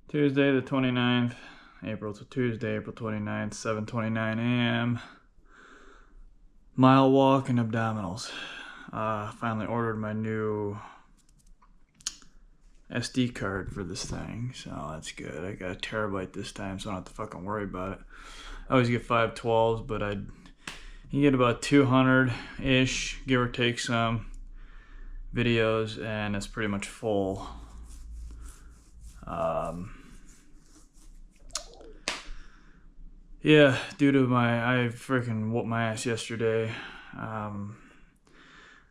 Tuesday the 29th, April to Tuesday, April 29th, 7:29 a.m. Mile walk and abdominals. Finally ordered my new SD card for this thing, so that's good. I got a terabyte this time, so I don't have to fucking worry about it. I always get 512s, but you get about 200-ish, give or take some videos, and it's pretty much full. Yeah, due to I freaking whooped my ass yesterday.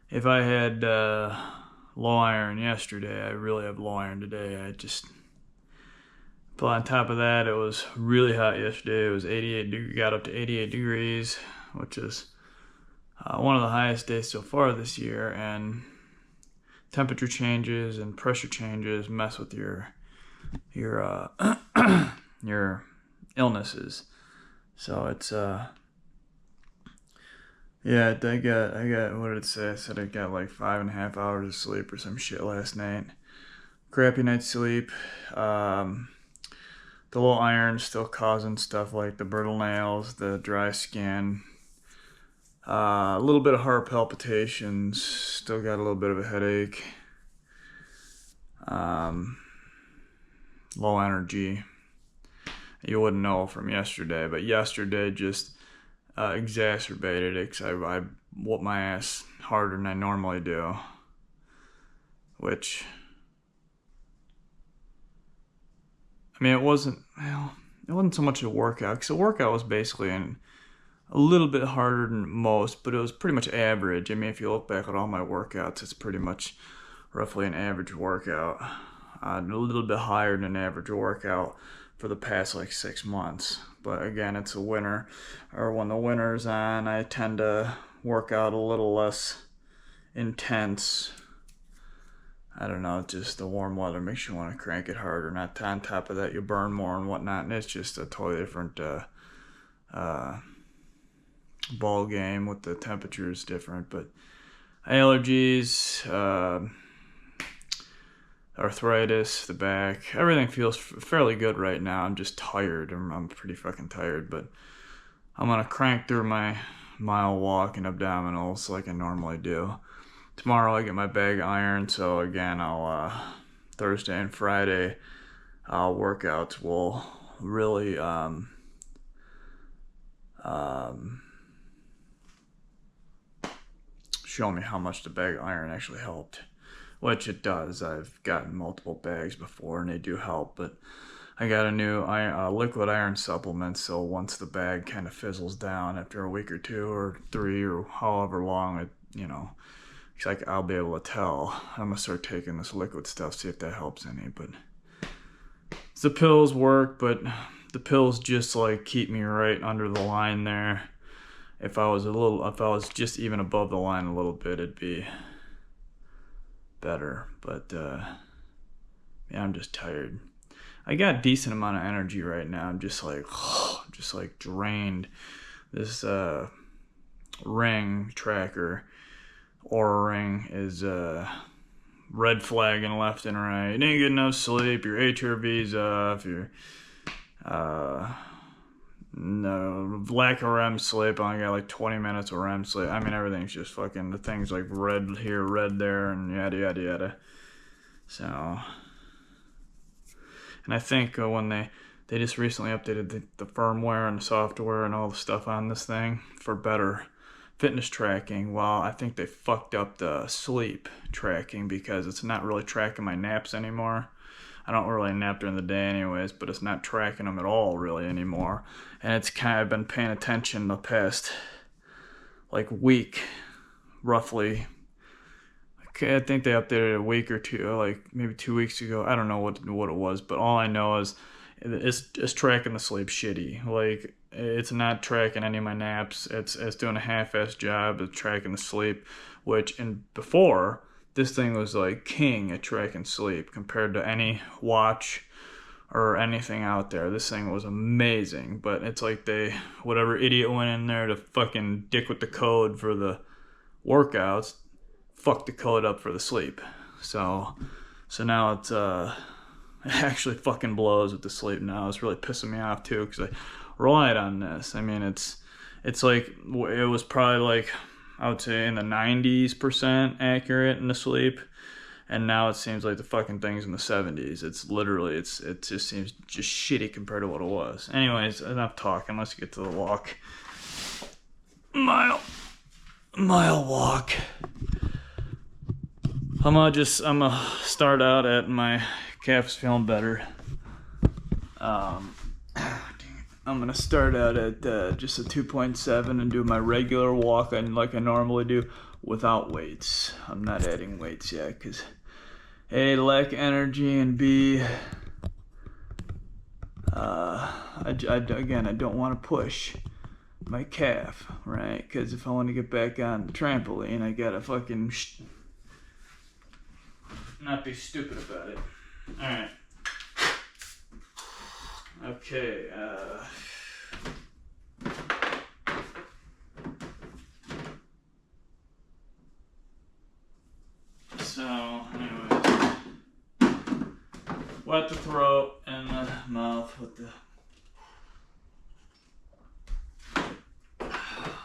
If I had low iron yesterday, I really have low iron today. But on top of that, it was really hot yesterday. It was 88, got up to 88 degrees, which is one of the highest days so far this year. And temperature changes and pressure changes mess with your your illnesses. So it's yeah, I got what did it say? I said I got like 5.5 hours of sleep or some shit last night. Crappy night's sleep. The low iron still causing stuff like the brittle nails, the dry skin, a little bit of heart palpitations, still got a little bit of a headache. Low energy. You wouldn't know from yesterday, but yesterday just exacerbated it because I whooped my ass harder than I normally do, which, I mean, it wasn't so much a workout, because the workout was basically a little bit harder than most, but it was pretty much average. I mean, if you look back at all my workouts, it's pretty much roughly an average workout, a little bit higher than an average workout for the past like 6 months. But again, it's a winter, or when the winter's on, I tend to work out a little less intense. I don't know, just the warm weather makes you want to crank it harder. Not on top of that, you burn more and whatnot, and it's just a totally different ball game with the temperatures different. But allergies, arthritis, the back, everything feels fairly good right now. I'm just tired. I'm pretty fucking tired, but I'm gonna crank through my mile walk and abdominals like I normally do. Tomorrow I get my bag iron, so again, I'll Thursday and Friday workouts will really show me how much the bag iron actually helped. Which it does. I've gotten multiple bags before and they do help, but I got a new liquid iron supplement, so once the bag kind of fizzles down after a week or 2 or 3 or however long it, it's like I'll be able to tell. I'm gonna start taking this liquid stuff, see if that helps any. But the pills work, but the pills just like keep me right under the line there. If I was just even above the line a little bit, it'd be better. But yeah, I'm just tired. I got a decent amount of energy right now. I'm just like drained. This ring tracker, Oura Ring, is red flagging left and right. You didn't get enough sleep. Your HRV's off. Your no, lack of REM sleep. I only got like 20 minutes of REM sleep. I mean, everything's just fucking, the thing's like red here, red there, and yada yada yada. So, and I think when they just recently updated the firmware and the software and all the stuff on this thing for better fitness tracking. Well, I think they fucked up the sleep tracking because it's not really tracking my naps anymore. I don't really nap during the day anyways, but it's not tracking them at all really anymore. And it's kind of been paying attention the past like week, roughly. I think they updated it a week or two, like maybe 2 weeks ago. I don't know what it was, but all I know is it's tracking the sleep shitty. Like, it's not tracking any of my naps. It's doing a half-assed job of tracking the sleep, which before, this thing was like king at tracking sleep compared to any watch or anything out there. This thing was amazing, but it's like whatever idiot went in there to fucking dick with the code for the workouts, fucked the code up for the sleep. So now it's It actually fucking blows with the sleep now. It's really pissing me off too because I relied on this. I mean, it's like it was probably like I would say in the 90% accurate in the sleep, and now it seems like the fucking thing's in the 70s. It's literally it just seems just shitty compared to what it was. Anyways, enough talking. Let's get to the walk. Mile walk. I'm gonna start out at my calf's feeling better. I'm gonna start out at just a 2.7 and do my regular walk like I normally do without weights. I'm not adding weights yet because A, lack energy, and B, I don't want to push my calf, right? Because if I want to get back on the trampoline, I gotta fucking not be stupid about it. Alright. Okay, so, anyways, wet the throat and the mouth with the,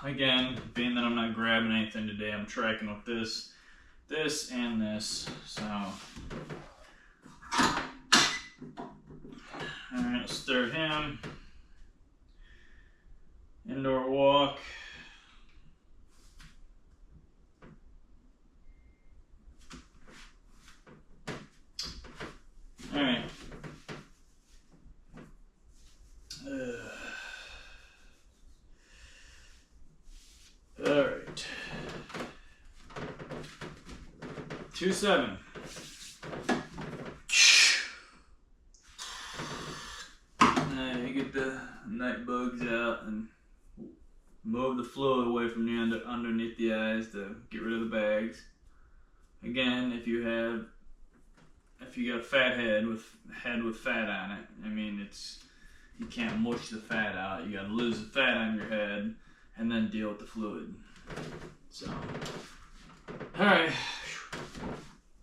again, being that I'm not grabbing anything today, I'm tracking with this, and this, so, alright, let's start him, indoor walk. Alright. Alright. 2-7. You get the night bugs out and move the fluid away from the underneath the eyes to get rid of the bags. Again, if you got a fat head with fat on it, I mean you can't mush the fat out. You gotta lose the fat on your head and then deal with the fluid. So, alright.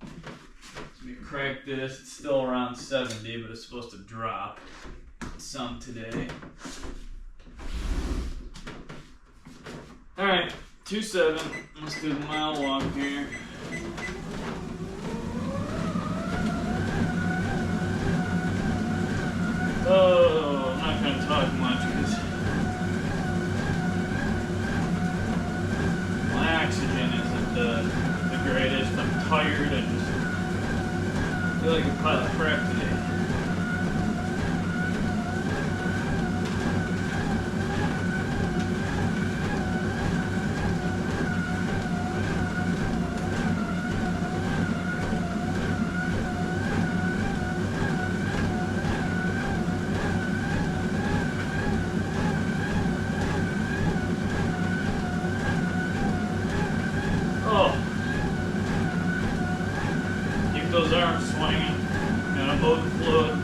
Let me crack this. It's still around 70, but it's supposed to drop some today. Alright, 2-7. Let's do the mile walk here. Oh, I'm not gonna talk much because my oxygen isn't the greatest. I'm tired. I just feel like a pile of crap today. Those arms swinging, gotta move the fluid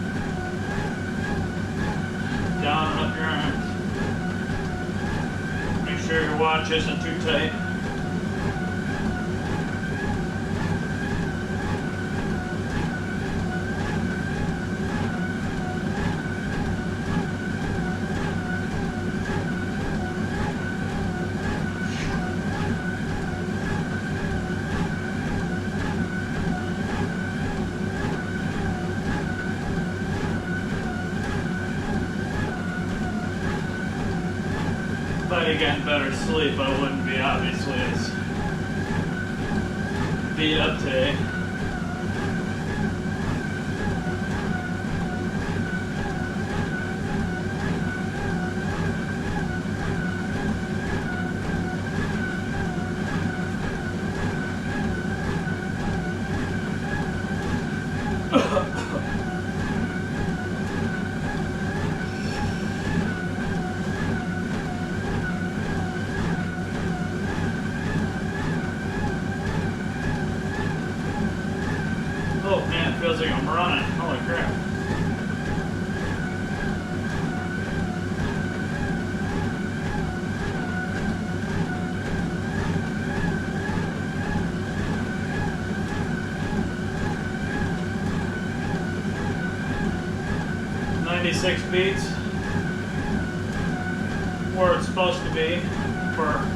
down and up your arms. Make sure your watch isn't too tight. If I had gotten better sleep, I wouldn't be obviously as beat up today. Oh man, it feels like I'm running. Holy crap. 96 beats, where it's supposed to be for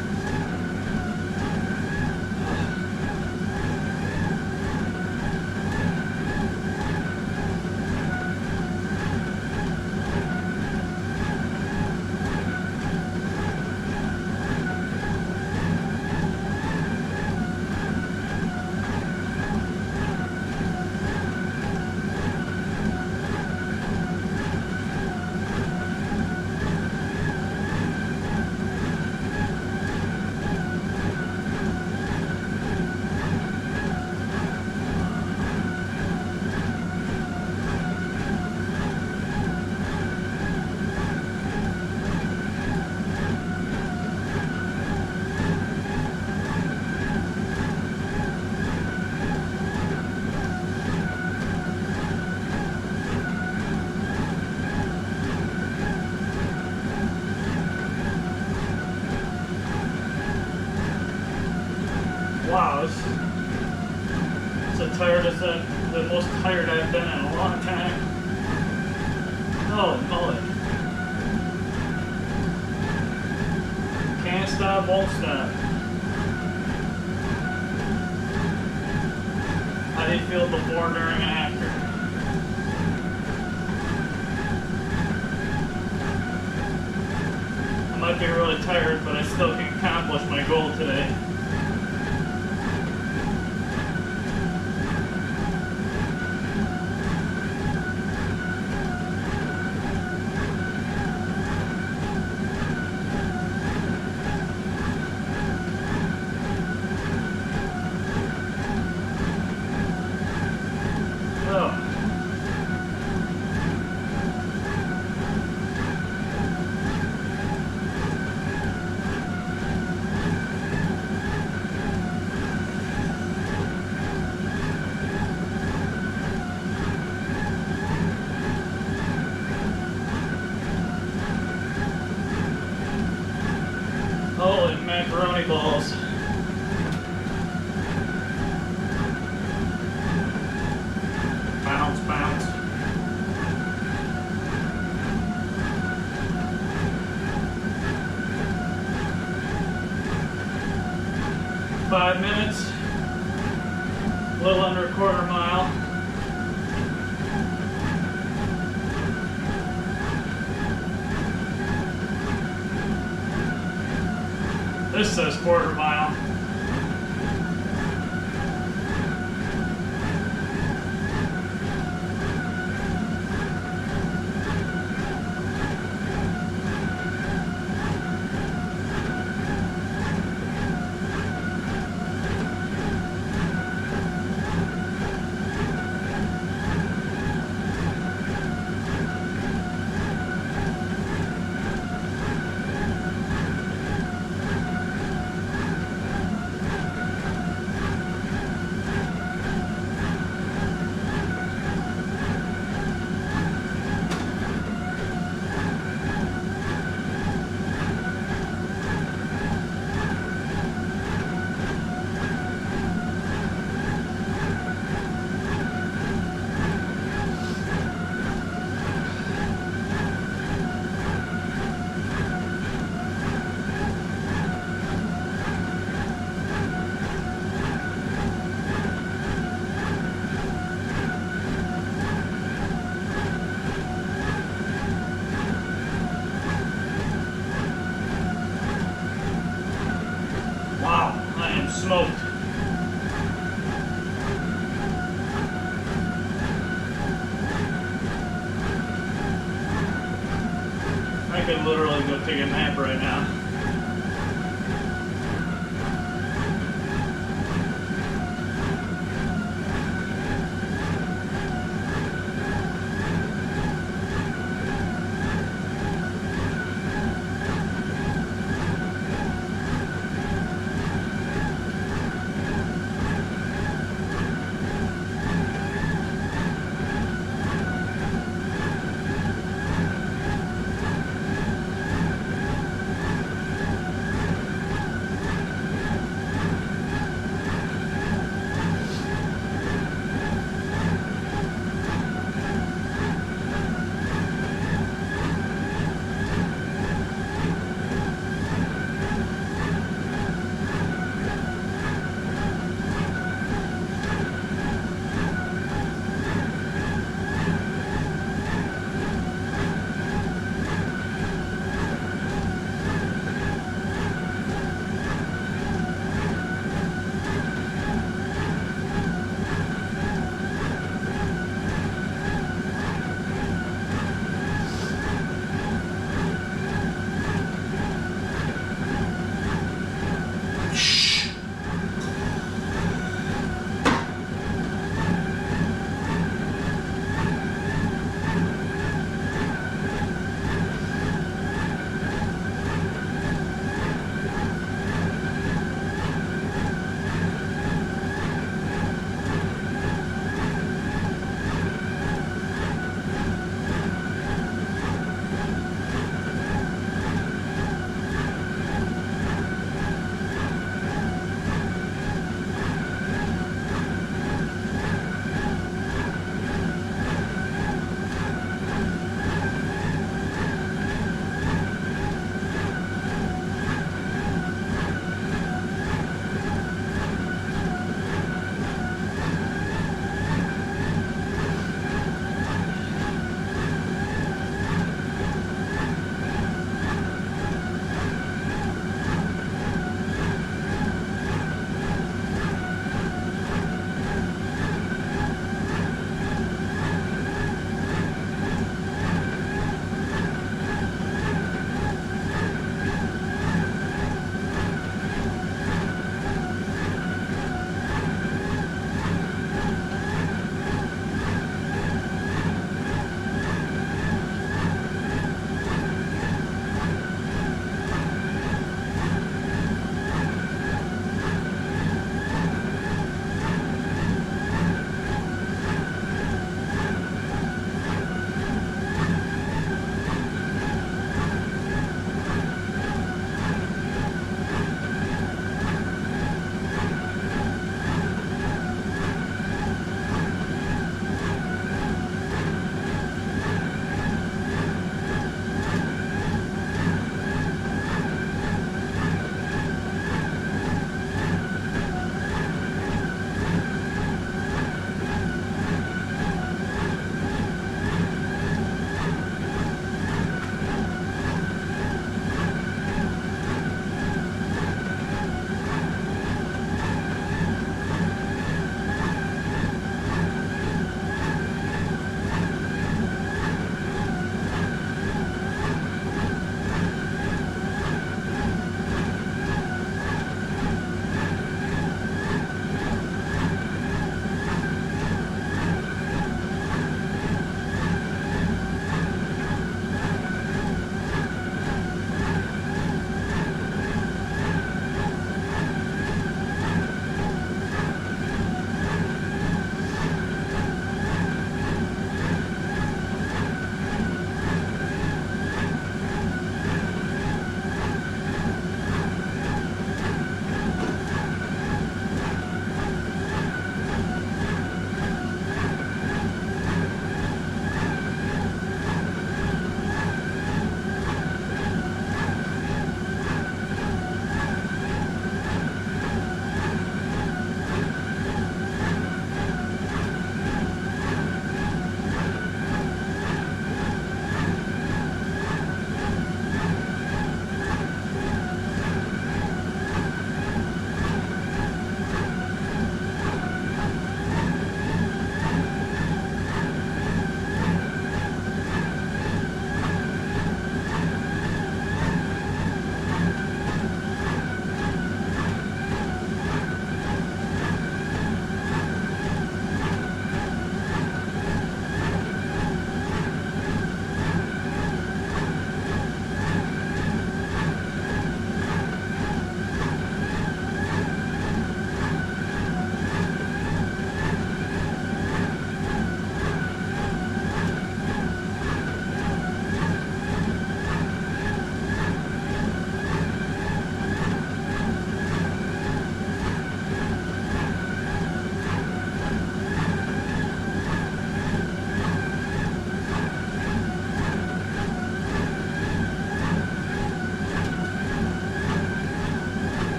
wow, it's the most tired I've been in a long time. Holy moly. Can't stop, won't stop. How do you feel before, during, and after? I might be really tired, but I still can accomplish my goal today. Holy macaroni balls. Bounce, bounce. Five minutes. A little under a quarter mile. This says quarter mile. Smoked. I could literally go take a nap right now.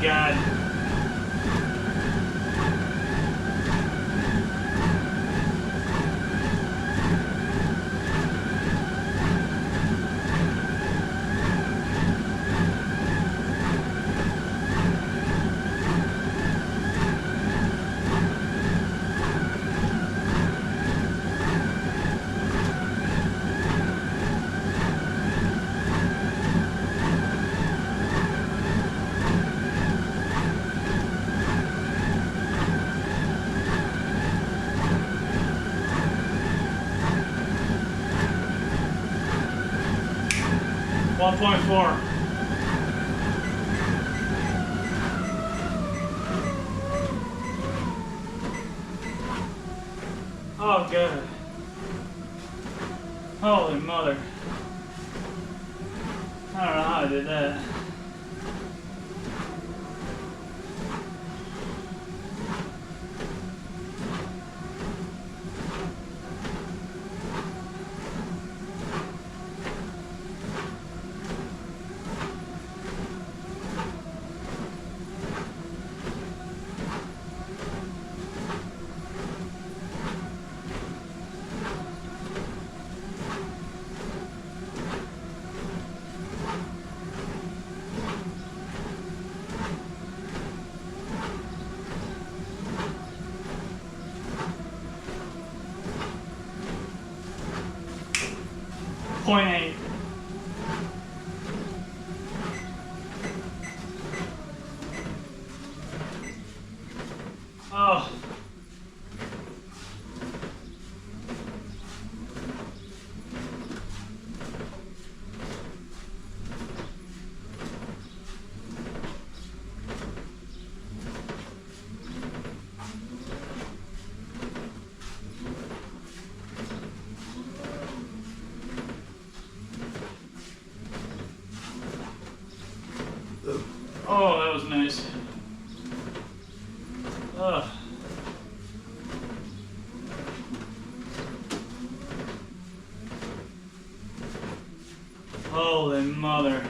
God. One 1.4. Oh god. Holy mother. I don't know how I did that. Point 8. Oh. Oh, that was nice. Ugh. Holy mother.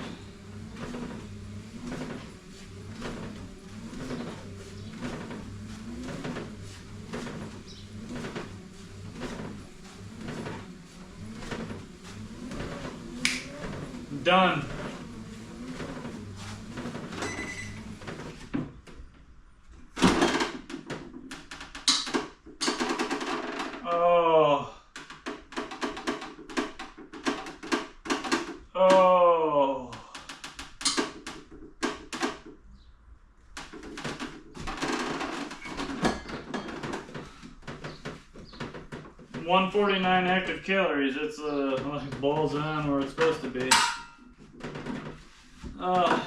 Done. Oh. Oh. $149 active calories. It's like balls on where it's supposed to be. Oh.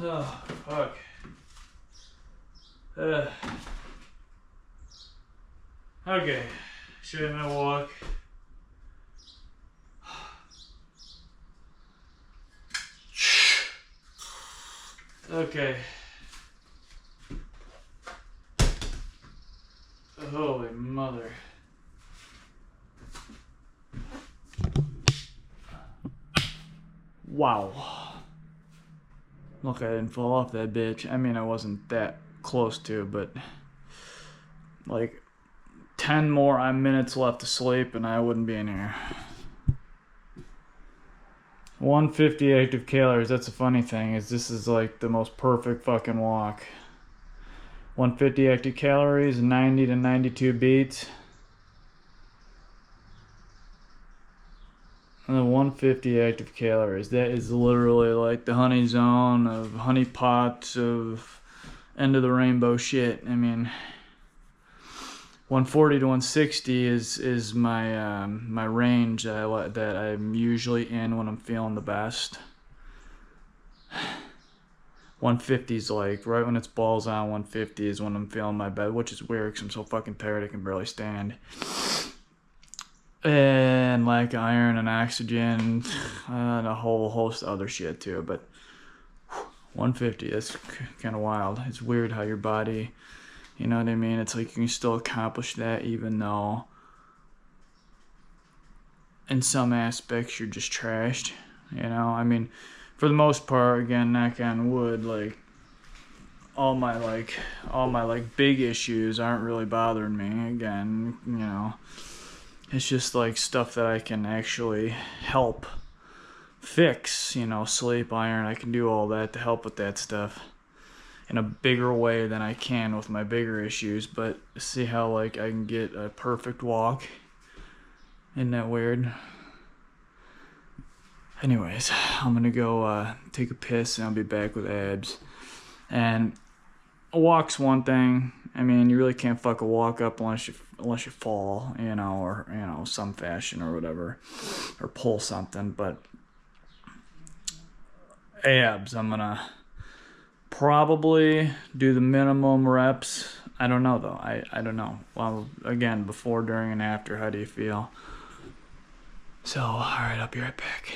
Oh, fuck. Okay, should I walk? Okay. Holy mother. Wow. Look, I didn't fall off that bitch. I mean, I wasn't that close to, but like 10 more minutes left to sleep and I wouldn't be in here. 150 active calories. That's the funny thing, is this is like the most perfect fucking walk. 150 active calories, 90 to 92 beats. And then 150 active calories. That is literally like the honey zone of honey pots of end of the rainbow shit. I mean, 140 to 160 is my my range that I'm usually in when I'm feeling the best. 150 is like right when it's balls on. 150 is when I'm feeling my best, which is weird because I'm so fucking tired I can barely stand. And like iron and oxygen and a whole host of other shit too, but 150, that's kind of wild. It's weird how your body, You know what I mean? It's like you can still accomplish that even though in some aspects you're just trashed. You know, I mean, for the most part, again, knock on wood, like all my big issues aren't really bothering me. Again, you know, it's just like stuff that I can actually help fix. You know, sleep, iron, I can do all that to help with that stuff in a bigger way than I can with my bigger issues. But see how like I can get a perfect walk. Isn't that weird? Anyways, I'm gonna go take a piss and I'll be back with abs. And a walk's one thing. I mean, you really can't fuck a walk up unless you fall, you know, or you know, some fashion or whatever, or pull something. But abs, I'm gonna probably do the minimum reps. I don't know though. I don't know. Well, again, before, during, and after, how do you feel? So, alright, I'll be right back.